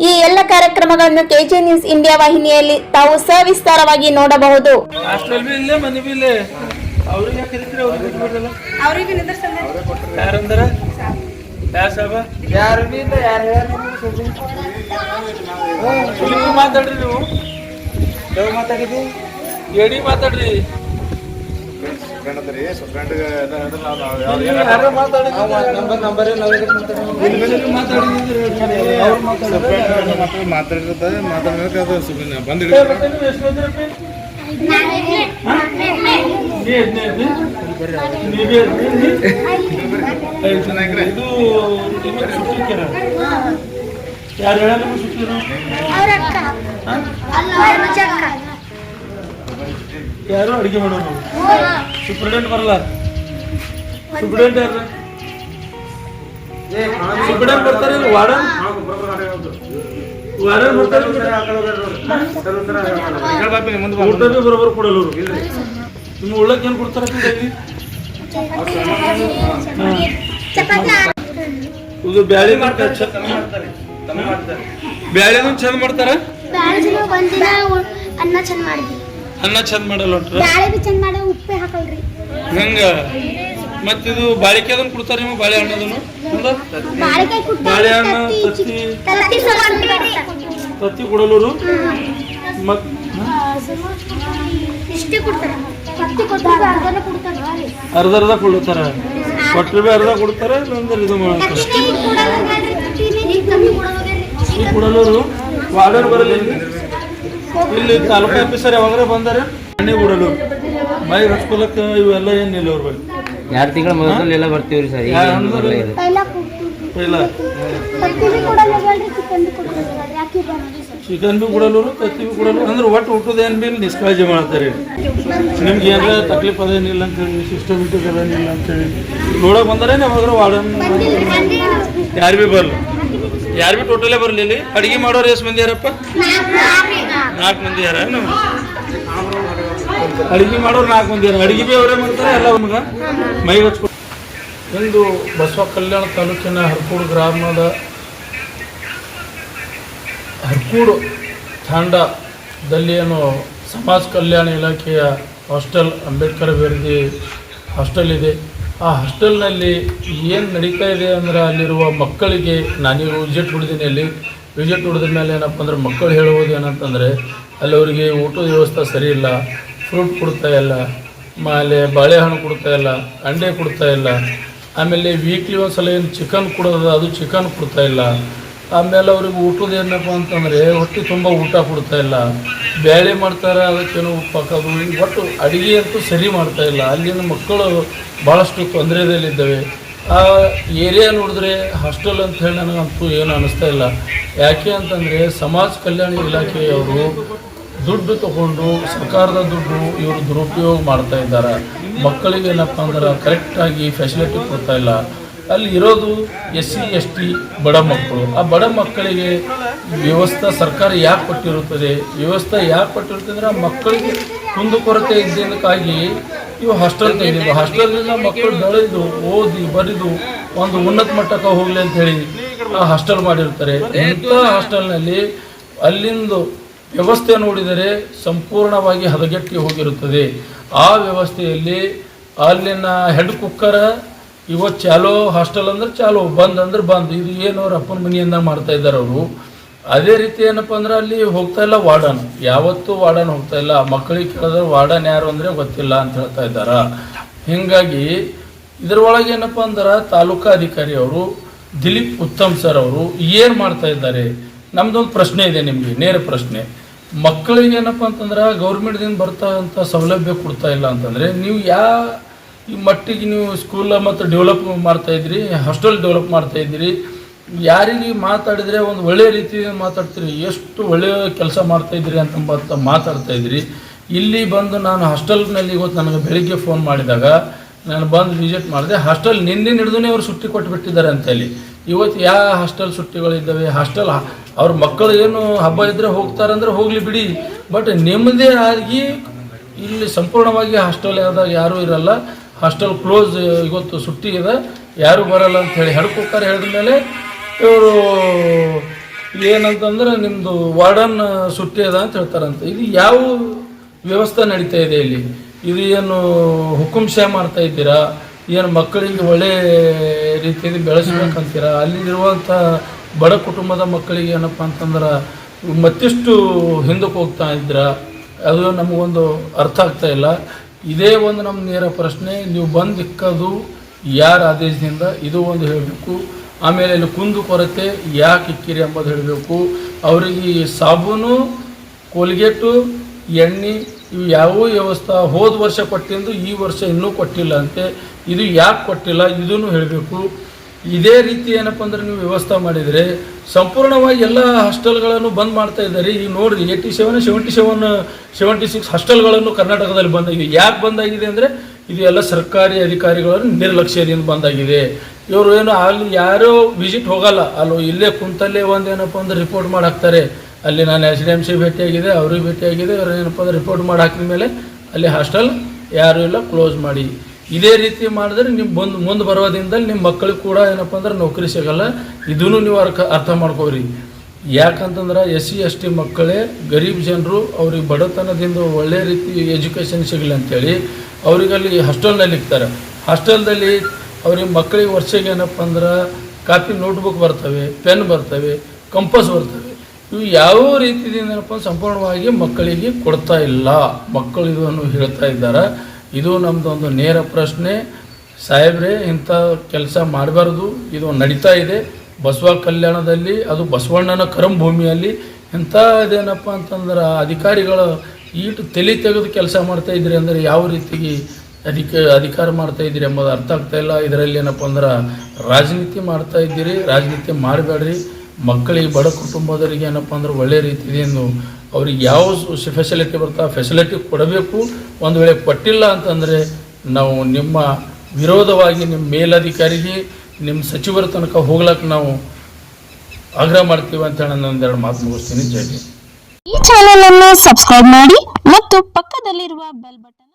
ಈ ಎಲ್ಲ ಕಾರ್ಯಕ್ರಮಗಳನ್ನು ಕೆಜೆ ನ್ಯೂಸ್ ಇಂಡಿಯಾ ವಾಹಿನಿಯಲ್ಲಿ ತಾವು ಸವಿಸ್ತಾರವಾಗಿ ನೋಡಬಹುದು. ಮಾತಾಡ್ರಿ ಯಾರು ಅಡಿಗೆ ಮಾಡೋದು ಸೂಪರ್ಡೆಂಟ್ ಬರಲ್ಲ. ಸೂಪರ್ಡೆಂಟ್ ಯಾರು? ಸೂಪರ್ಡೆಂಟ್ ಬರ್ತಾರೆ. ವಾರ್ಡನ್ ಬರ್ತಾರೆ. ಊಟನೇ ಬರೋಬರ್ ಕೊಡಲ್ಲ. ನಿಮ್ಮ ಉಳ್ಳಕ್ಕೆ ಏನ್ ಕೊಡ್ತಾರ? ಇದು ಬ್ಯಾಳಿ ಬ್ಯಾಳಿನೂ ಚಂದ ಮಾಡ್ತಾರ. ಅನ್ನ ಚಂದ ಮಾಡಲ್ಲ ಹಂಗ. ಮತ್ತಿದು ಬಾಳಿಕೆ ಅದನ್ನ ಕೊಡ್ತಾರ ನೀವು? ಬಾಳೆಹಣ್ಣು ಬಾಳೆಹಣ್ಣು ತತ್ತಿ ಕೊಡಲೂರು. ಅರ್ಧ ಕೊಡ್ತಾರ. ಕೊಟ್ಟರೆ ಬಿ ಅರ್ಧ ಕೊಡ್ತಾರ. ಅಂದ್ರೆ ಇದು ಮಾಡ್ತಾರೆ ಕೊಡಲೂರು. ವಾರ್ಡನ್ ಬರಲ್ಲ ಇಲ್ಲಿ. ತಾಲೂಕು ಆಫೀಸರ್ ಯಾವಾಗ ಬಂದಾರ? ಎಣ್ಣೆ ಕೊಡಲು ಮೈ ಹಚ್ಕೊಳಕ್ ಇವೆಲ್ಲ ಏನಿಲ್ಲ ಅವ್ರ ಬಳಿ. 2 ತಿಂಗಳ ಮೊದಲು ಎಲ್ಲ ಬರ್ತೀವ್ರಿ ಸರ್. ಚಿಕನ್ ಬಿ ಕೊಡಲು, ತತ್ತಿ ಬಿ ಕೊಡಲು. ಅಂದ್ರೆ ಒಟ್ಟು ಊಟದ ಏನ್ ಬಿ ನಿಷ್ಕಾಳಜಿ ಮಾಡ್ತಾರೆ. ನಿಮ್ಗೆ ಏನಾರ ತಕ್ಲೀಫ್ ಅದೇನಿಲ್ಲ ಅಂತೇಳಿ, ಸಿಸ್ಟಮೆಟಿಕ್ ಅದೇನಿಲ್ಲ ಅಂತೇಳಿ ನೋಡಕ್ ಬಂದಾರೆ. ಯಾವಾಗ ವಾರ್ಡನ್ ಯಾರು ಬಿ ಬರ್ಲಿ, ಯಾರು ಬಿ ಟೋಟಲೇ ಬರ್ಲಿ. ಇಲ್ಲಿ ಅಡಿಗೆ ಮಾಡೋರು ಎಷ್ಟು ಮಂದಿ ಯಾರಪ್ಪ? 4 ಮಂದಿ ಯಾರ. ಅಡಿಗೆ ಮಾಡೋರು 4 ಮಂದಿ ಯಾರ. ಅಡಿಗೆ ಬಿ ಅವರೇ ಮಾಡ್ತಾರೆ ಎಲ್ಲ. ನಮ್ಗೆ ಮೈ ಹಚ್ಕೊ. ಇಂದು ಬಸವ ಕಲ್ಯಾಣ ತಾಲೂಕಿನ ಹರ್ಕೂಡು ಗ್ರಾಮದ ಹರ್ಕೂಡು ತಾಂಡದಲ್ಲಿ ಏನು ಸಮಾಜ ಕಲ್ಯಾಣ ಇಲಾಖೆಯ ಹಾಸ್ಟೆಲ್, ಅಂಬೇಡ್ಕರ್ ಅಭಿವೃದ್ಧಿ ಹಾಸ್ಟೆಲ್ ಇದೆ. ಆ ಹಾಸ್ಟೆಲ್ನಲ್ಲಿ ಏನು ನಡೀತಾ ಇದೆ ಅಂದರೆ ಅಲ್ಲಿರುವ ಮಕ್ಕಳಿಗೆ ನಾನೀಗ ವಿಸಿಟ್ ಹೊಡೆದೀನಿ. ಅಲ್ಲಿ ವಿಸಿಟ್ ಹೊಡೆದ ಮೇಲೆ ಏನಪ್ಪ ಅಂದ್ರೆ ಮಕ್ಕಳು ಹೇಳುವುದು ಏನಂತಂದರೆ ಅಲ್ಲಿ ಅವರಿಗೆ ಊಟದ ವ್ಯವಸ್ಥೆ ಸರಿ ಇಲ್ಲ. ಫ್ರೂಟ್ ಕೊಡ್ತಾ ಇಲ್ಲ, ಆಮೇಲೆ ಬಾಳೆಹಣ್ಣು ಕೊಡ್ತಾ ಇಲ್ಲ, ಅಂಡೆ ಕೊಡ್ತಾ ಇಲ್ಲ. ಆಮೇಲೆ ವೀಕ್ಲಿ ಒಂದು ಸಲ ಏನು ಚಿಕನ್ ಕೊಡೋದು, ಅದು ಚಿಕನ್ ಕೊಡ್ತಾ ಇಲ್ಲ. ಆಮೇಲೆ ಅವ್ರಿಗೆ ಊಟದ ಏನಪ್ಪ ಅಂತಂದರೆ ಹೊಟ್ಟೆ ತುಂಬ ಊಟ ಕೊಡ್ತಾ ಇಲ್ಲ. ಬೇಳೆ ಮಾಡ್ತಾರೆ, ಅದಕ್ಕೇನೋ ಉಪ್ಪು ಹಾಕೋದು. ಒಟ್ಟು ಅಡುಗೆ ಅಂತೂ ಸರಿ ಮಾಡ್ತಾ ಇಲ್ಲ. ಅಲ್ಲಿನ ಮಕ್ಕಳು ಭಾಳಷ್ಟು ತೊಂದರೆಯಲ್ಲಿದ್ದಾವೆ. ಆ ಏರಿಯಾ ನೋಡಿದ್ರೆ ಹಾಸ್ಟೆಲ್ ಅಂತ ಹೇಳಿ ನನಗಂತೂ ಏನು ಅನ್ನಿಸ್ತಾ ಇಲ್ಲ. ಯಾಕೆ ಅಂತಂದರೆ ಸಮಾಜ ಕಲ್ಯಾಣ ಇಲಾಖೆಯವರು ದುಡ್ಡು ತಗೊಂಡು, ಸರ್ಕಾರದ ದುಡ್ಡು ಇವರು ದುರುಪಯೋಗ ಮಾಡ್ತಾ ಇದ್ದಾರೆ. ಮಕ್ಕಳಿಗೆ ಏನಪ್ಪ ಅಂದ್ರೆ ಕರೆಕ್ಟಾಗಿ ಫೆಸಿಲಿಟಿ ಕೊಡ್ತಾ ಇಲ್ಲ. ಅಲ್ಲಿ ಇರೋದು SC ST ಬಡ ಮಕ್ಕಳು. ಆ ಬಡ ಮಕ್ಕಳಿಗೆ ವ್ಯವಸ್ಥೆ ಸರ್ಕಾರ ಯಾಕೆ ಕೊಟ್ಟಿರುತ್ತದೆ? ವ್ಯವಸ್ಥೆ ಯಾಕೆ ಕೊಟ್ಟಿರುತ್ತದೆ ಅಂದರೆ ಆ ಮಕ್ಕಳಿಗೆ ಕುಂದುಕೊರತೆ ಇದ್ದಕ್ಕಾಗಿ ಇವು ಹಾಸ್ಟೆಲ್ ತೆಗೆದಿದ್ದು. ಹಾಸ್ಟೆಲ್ನಿಂದ ಮಕ್ಕಳು ಬೆಳೆದು ಓದಿ ಬರೆದು ಒಂದು ಉನ್ನತ ಮಟ್ಟಕ್ಕೆ ಹೋಗಲಿ ಅಂಥೇಳಿ ಆ ಹಾಸ್ಟೆಲ್ ಮಾಡಿರ್ತಾರೆ. ಇಂಥ ಹಾಸ್ಟೆಲ್ನಲ್ಲಿ ಅಲ್ಲಿಂದು ವ್ಯವಸ್ಥೆ ನೋಡಿದರೆ ಸಂಪೂರ್ಣವಾಗಿ ಹದಗೆಟ್ಟಿ ಹೋಗಿರುತ್ತದೆ. ಆ ವ್ಯವಸ್ಥೆಯಲ್ಲಿ ಅಲ್ಲಿನ ಹೆಡ್ ಕುಕ್ಕರ ಇವತ್ತು ಚಾಲೋ ಹಾಸ್ಟೆಲ್ ಅಂದ್ರೆ ಚಾಲೋ, ಬಂದ್ ಅಂದ್ರೆ ಬಂದ್. ಇದು ಏನು ಅವ್ರ ಅಪ್ಪನ ಮನೆಯಿಂದ ಮಾಡ್ತಾ ಇದ್ದಾರೆ ಅವರು. ಅದೇ ರೀತಿ ಏನಪ್ಪ ಅಂದ್ರೆ ಅಲ್ಲಿ ಹೋಗ್ತಾ ಇಲ್ಲ ವಾರ್ಡನ್. ಯಾವತ್ತೂ ವಾರ್ಡನ್ ಹೋಗ್ತಾ ಇಲ್ಲ. ಮಕ್ಕಳಿಗೆ ಕೇಳಿದ್ರೆ ವಾರ್ಡನ್ ಯಾರು ಅಂದರೆ ಗೊತ್ತಿಲ್ಲ ಅಂತ ಹೇಳ್ತಾ ಇದ್ದಾರೆ. ಹೀಗಾಗಿ ಇದರೊಳಗೆ ಏನಪ್ಪ ಅಂದ್ರೆ ತಾಲೂಕಾ ಅಧಿಕಾರಿ ಅವರು ದಿಲೀಪ್ ಉತ್ತಮ್ ಸರ್ ಅವರು ಏನು ಮಾಡ್ತಾ ಇದ್ದಾರೆ? ನಮ್ದೊಂದು ಪ್ರಶ್ನೆ ಇದೆ ನಿಮಗೆ, ನೇರ ಪ್ರಶ್ನೆ. ಮಕ್ಕಳಿಗೆ ಏನಪ್ಪ ಅಂತಂದ್ರೆ ಗೌರ್ಮೆಂಟ್ದಿಂದ ಬರ್ತಾ ಅಂತ ಸೌಲಭ್ಯ ಕೊಡ್ತಾ ಇಲ್ಲ ಅಂತಂದರೆ ನೀವು ಈ ಮಟ್ಟಿಗೆ ನೀವು ಸ್ಕೂಲ ಮತ್ತು ಡೆವಲಪ್ ಮಾಡ್ತಾಯಿದ್ರಿ, ಹಾಸ್ಟೆಲ್ ಡೆವಲಪ್ ಮಾಡ್ತಾಯಿದ್ದೀರಿ. ಯಾರಿಗೆ ಮಾತಾಡಿದರೆ ಒಂದು ಒಳ್ಳೆಯ ರೀತಿಯಿಂದ ಮಾತಾಡ್ತೀರಿ, ಎಷ್ಟು ಒಳ್ಳೆಯ ಕೆಲಸ ಮಾಡ್ತಾಯಿದ್ರಿ ಅಂತ ಮಾತಾಡ್ತಾಯಿದ್ರಿ. ಇಲ್ಲಿ ಬಂದು ನಾನು ಹಾಸ್ಟೆಲ್ನಲ್ಲಿ ಇವತ್ತು ನನಗೆ ಬೆಳಿಗ್ಗೆ ಫೋನ್ ಮಾಡಿದಾಗ ನಾನು ಬಂದು ವಿಸಿಟ್ ಮಾಡಿದೆ. ಹಾಸ್ಟೆಲ್ ನಿನ್ನೆ ಹಿಡಿದು ಅವರು ಸುಟ್ಟಿ ಕೊಟ್ಟುಬಿಟ್ಟಿದ್ದಾರೆ ಅಂತೇಳಿ. ಇವತ್ತು ಯಾವ ಹಾಸ್ಟೆಲ್ ಸುಟ್ಟಿಗಳಿದ್ದಾವೆ? ಹಾಸ್ಟೆಲ್ ಅವ್ರ ಮಕ್ಕಳು ಏನು ಹಬ್ಬ ಇದ್ದರೆ ಹೋಗ್ತಾರಂದ್ರೆ ಹೋಗಲಿ ಬಿಡಿ, ಬಟ್ ನಿಮ್ಮದೇ ಆಗಿ ಇಲ್ಲಿ ಸಂಪೂರ್ಣವಾಗಿ ಹಾಸ್ಟೆಲ್ ಆದಾಗ ಯಾರೂ ಇರಲ್ಲ. ಹಾಸ್ಟೆಲ್ ಕ್ಲೋಸ್, ಇವತ್ತು ಸುಟ್ಟಿ ಇದೆ, ಯಾರೂ ಬರಲ್ಲ ಅಂಥೇಳಿ ಹೆಡ್ಕೊಕ್ಕಾರ ಹೇಳಿದ ಮೇಲೆ ಇವರು ಏನಂತಂದ್ರೆ ನಿಮ್ಮದು ವಾರ್ಡನ್ ಸುಟ್ಟಿ ಅದ ಅಂತ ಹೇಳ್ತಾರಂತ. ಇದು ಯಾವ ವ್ಯವಸ್ಥೆ ನಡೀತಾ ಇದೆ ಇಲ್ಲಿ? ಇದು ಏನು ಹುಕುಂ ಶಾ ಮಾಡ್ತಾ ಇದ್ದೀರಾ? ಏನು ಮಕ್ಕಳಿಗೆ ಒಳ್ಳೆ ರೀತಿಯಲ್ಲಿ ಬೆಳೆಸ್ಬೇಕಂತೀರಾ? ಅಲ್ಲಿರುವಂಥ ಬಡ ಕುಟುಂಬದ ಮಕ್ಕಳಿಗೆ ಏನಪ್ಪ ಅಂತಂದ್ರೆ ಮತ್ತಿಷ್ಟು ಹಿಂದಕ್ಕೆ ಹೋಗ್ತಾ ಇದ್ದೀರಾ? ಅದು ನಮಗೊಂದು ಅರ್ಥ ಆಗ್ತಾ ಇಲ್ಲ. ಇದೇ ಒಂದು ನಮ್ಮ ನೇರ ಪ್ರಶ್ನೆ. ನೀವು ಬಂದು ಇಕ್ಕೋದು ಯಾರ ಆದೇಶದಿಂದ ಇದು ಒಂದು ಹೇಳಬೇಕು. ಆಮೇಲೆ ಇಲ್ಲಿ ಕುಂದು ಕೊರತೆ ಯಾಕೆ ಇಕ್ಕಿರಿ ಎಂಬುದು ಹೇಳಬೇಕು. ಅವರಿಗೆ ಸಾಬೂನು, ಕೋಲ್ಗೇಟು, ಎಣ್ಣೆ ಇವು ಯಾವ ವ್ಯವಸ್ಥೆ ಹೋದ ವರ್ಷ ಕೊಟ್ಟಿದ್ದು ಈ ವರ್ಷ ಇನ್ನೂ ಕೊಟ್ಟಿಲ್ಲ ಅಂತೆ. ಇದು ಯಾಕೆ ಕೊಟ್ಟಿಲ್ಲ ಇದನ್ನು ಹೇಳಬೇಕು. ಇದೇ ರೀತಿ ಏನಪ್ಪ ಅಂದ್ರೆ ನೀವು ವ್ಯವಸ್ಥೆ ಮಾಡಿದರೆ ಸಂಪೂರ್ಣವಾಗಿ ಎಲ್ಲ ಹಾಸ್ಟೆಲ್ಗಳನ್ನು ಬಂದ್ ಮಾಡ್ತಾ ಇದ್ದಾರೆ. ಈಗ ನೋಡಿರಿ 87, 76 ಹಾಸ್ಟೆಲ್ಗಳನ್ನು ಕರ್ನಾಟಕದಲ್ಲಿ ಬಂದಾಗಿದೆ. ಯಾಕೆ ಬಂದಾಗಿದೆ ಅಂದರೆ ಇದು ಎಲ್ಲ ಸರ್ಕಾರಿ ಅಧಿಕಾರಿಗಳನ್ನು ನಿರ್ಲಕ್ಷ್ಯದಿಂದ ಬಂದಾಗಿದೆ. ಇವರು ಏನು ಅಲ್ಲಿ ಯಾರೋ ವಿಸಿಟ್ ಹೋಗಲ್ಲ, ಅಲ್ಲಿ ಇಲ್ಲೇ ಕುಂತಲ್ಲೇ ಒಂದೇನಪ್ಪ ಅಂದ್ರೆ ರಿಪೋರ್ಟ್ ಮಾಡಿ ಹಾಕ್ತಾರೆ. ಅಲ್ಲಿ ನಾನು SDMC ಭೇಟಿಯಾಗಿದೆ, ಅವ್ರಿಗೆ ಭೇಟಿಯಾಗಿದೆ. ಅವ್ರು ಏನಪ್ಪ ಅಂದ್ರೆ ರಿಪೋರ್ಟ್ ಮಾಡಿ ಹಾಕಿದ ಮೇಲೆ ಅಲ್ಲಿ ಹಾಸ್ಟೆಲ್ ಯಾರೂ ಇಲ್ಲ, ಕ್ಲೋಸ್ ಮಾಡಿ. ಇದೇ ರೀತಿ ಮಾಡಿದ್ರೆ ನಿಮ್ಮ ಮುಂದೆ ಬರುವ ದಿನದಲ್ಲಿ ನಿಮ್ಮ ಮಕ್ಕಳಿಗೆ ಕೂಡ ಏನಪ್ಪ ಅಂದ್ರೆ ನೌಕರಿ ಸಿಗಲ್ಲ. ಇದನ್ನು ನೀವು ಅರ್ಥ ಮಾಡ್ಕೋರಿ. ಯಾಕಂತಂದ್ರೆ SC ST ಮಕ್ಕಳೇ ಗರೀಬ್ ಜನರು, ಅವ್ರಿಗೆ ಬಡತನದಿಂದ ಒಳ್ಳೆ ರೀತಿ ಎಜುಕೇಷನ್ ಸಿಗಲಿ ಅಂಥೇಳಿ ಅವ್ರಿಗೆ ಅಲ್ಲಿ ಹಾಸ್ಟೆಲ್ನಲ್ಲಿ ಇರ್ತಾರೆ. ಹಾಸ್ಟೆಲ್ದಲ್ಲಿ ಅವ್ರಿಗೆ ಮಕ್ಕಳಿಗೆ ವರ್ಷಕ್ಕೆ ಏನಪ್ಪ ಅಂದ್ರೆ ಕಾಪಿ ನೋಟ್ಬುಕ್ ಬರ್ತವೆ, ಪೆನ್ ಬರ್ತವೆ, ಕಂಪಸ್ ಬರ್ತವೆ. ಇವು ಯಾವ ರೀತಿಯಿಂದ ಏನಪ್ಪ ಸಂಪೂರ್ಣವಾಗಿ ಮಕ್ಕಳಿಗೆ ಕೊಡ್ತಾ ಇಲ್ಲ. ಮಕ್ಕಳು ಇದನ್ನು ಹೇಳ್ತಾ ಇದ್ದಾರೆ. ಇದು ನಮ್ಮದೊಂದು ನೇರ ಪ್ರಶ್ನೆ. ಸಾಹೇಬ್ರೆ, ಇಂಥ ಕೆಲಸ ಮಾಡಬಾರ್ದು. ಇದು ನಡೀತಾ ಇದೆ ಬಸವ ಕಲ್ಯಾಣದಲ್ಲಿ, ಅದು ಬಸವಣ್ಣನ ಕರಂಭೂಮಿಯಲ್ಲಿ. ಇಂಥದ್ದೇನಪ್ಪ ಅಂತಂದ್ರೆ ಅಧಿಕಾರಿಗಳು ಈಟು ತಲೆ ತೆಗೆದು ಕೆಲಸ ಮಾಡ್ತಾ ಇದ್ರಿ ಅಂದರೆ ಯಾವ ರೀತಿಗೆ ಅಧಿಕಾರ ಮಾಡ್ತಾ ಇದ್ದೀರಿ ಎಂಬುದು ಅರ್ಥ ಆಗ್ತಾ ಇಲ್ಲ. ಇದರಲ್ಲಿ ಏನಪ್ಪ ಅಂದ್ರೆ ರಾಜನೀತಿ ಮಾಡ್ತಾ ಇದ್ದೀರಿ. ರಾಜನೀತಿ ಮಾಡಬೇಡ್ರಿ. ಮಕ್ಕಳಿಗೆ, ಬಡ ಕುಟುಂಬದವರಿಗೆ ಏನಪ್ಪ ಅಂದ್ರೆ ಒಳ್ಳೆ ರೀತಿಯಿಂದ ಅವ್ರಿಗೆ ಯಾವ ಫೆಸಿಲಿಟಿ ಬರ್ತಾ ಫೆಸಿಲಿಟಿ ಕೊಡಬೇಕು. ಒಂದು ವೇಳೆ ಕೊಟ್ಟಿಲ್ಲ ಅಂತಂದರೆ ನಾವು ನಿಮ್ಮ ವಿರೋಧವಾಗಿ ನಿಮ್ಮ ಮೇಲಧಿಕಾರಿಗೆ, ನಿಮ್ಮ ಸಚಿವರ ತನಕ ಹೋಗ್ಲಕ್ಕೆ ನಾವು ಆಗ್ರಹ ಮಾಡ್ತೀವಿ ಅಂತ ಹೇಳಿ ನಾನು ಒಂದೆರಡು ಮಾತು ಮುಗಿಸ್ತೀನಿ. ಜೈ ಹಿಂದ್. ಈ ಚಾನೆಲ್ ಅನ್ನು ಸಬ್ಸ್ಕ್ರೈಬ್ ಮಾಡಿ ಮತ್ತು ಪಕ್ಕದಲ್ಲಿರುವ ಬೆಲ್ ಬಟನ್